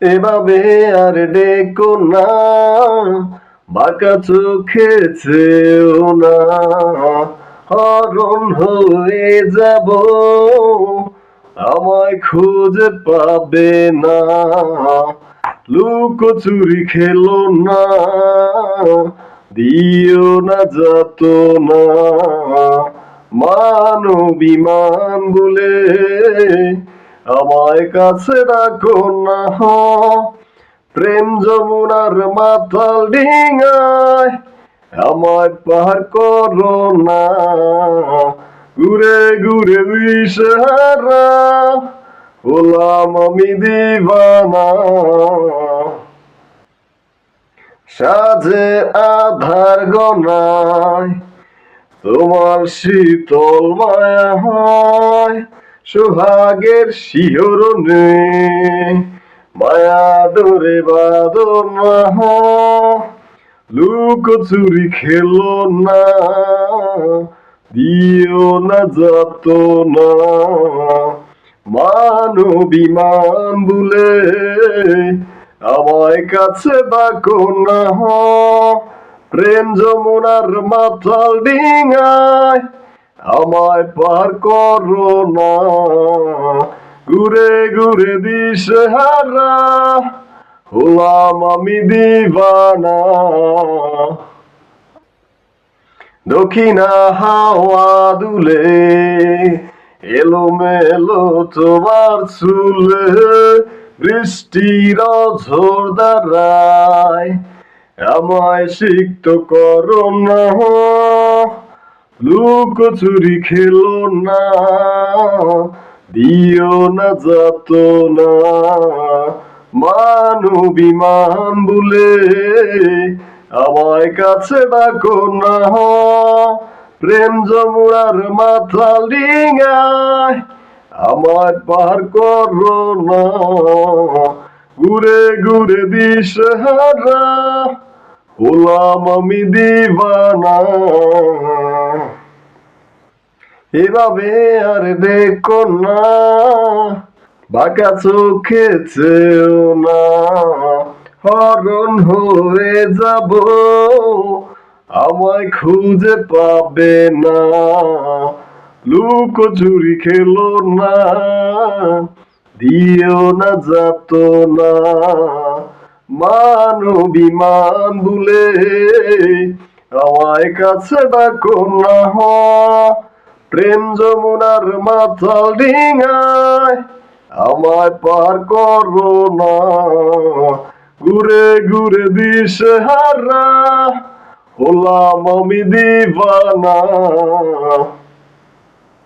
এভাবে আর ডেকো না, বাঁকা চোখে চেও না, হরণ হয়ে যাব, আমায় খুঁজে পাবে না। লুকোচুরি খেলো না, দিও না যাতনা, মান অভিমান বলে আমায় কাছে রাখো না। প্রেম যমুনার মাতাল ডিঙায় আমায় পার করো না, ঘুরে ঘুরে দিশেহারা হলাম আমি দিবানা। সাজে আধার গনায় তোমার শীতল মায়া হয়, সোহাগের শিহরণে মায়া ডোরে বাঁধনা। লুকোচুরি খেলো না, দিও না যাতনা, মান অভিমান ভুলে আমায় কাছে ডাকো না। প্রেম যমুনার মাতাল ডিঙায় আমায় পার করো না, ঘুরে ঘুরে দিশেহারা হলাম আমি দিবানা। দক্ষিণা হাওয়া দুলে এলোমেলো তোমার চুলে, বৃষ্টির ঝড় দাঁড়ায় আমায় সিক্ত করো না। লুকোচুরি খেলো না, দিও না যাতনা, মান অভিমান ভুলে আমায় কাছে ডাকো না। প্রেম যমুনার মাতাল ডিঙায় আমায় পার করো না, ঘুরে ঘুরে দিশেহারা হলাম আমি দিবানা। এভাবে আর দেখো না, বাঁকা চোখে চেও না, হরণ হয়ে যাব, আমায় খুঁজে পাবে না। লুকোচুরি খেলো না, দিও না যাতনা, মান অভিমান ভুলে আমায় কাছে ডাকো না। প্রেম যমুনার মাতাল ডিঙায় আমায় পার করো না, ঘুরে ঘুরে দিশেহারা হলাম আমি দিবানা।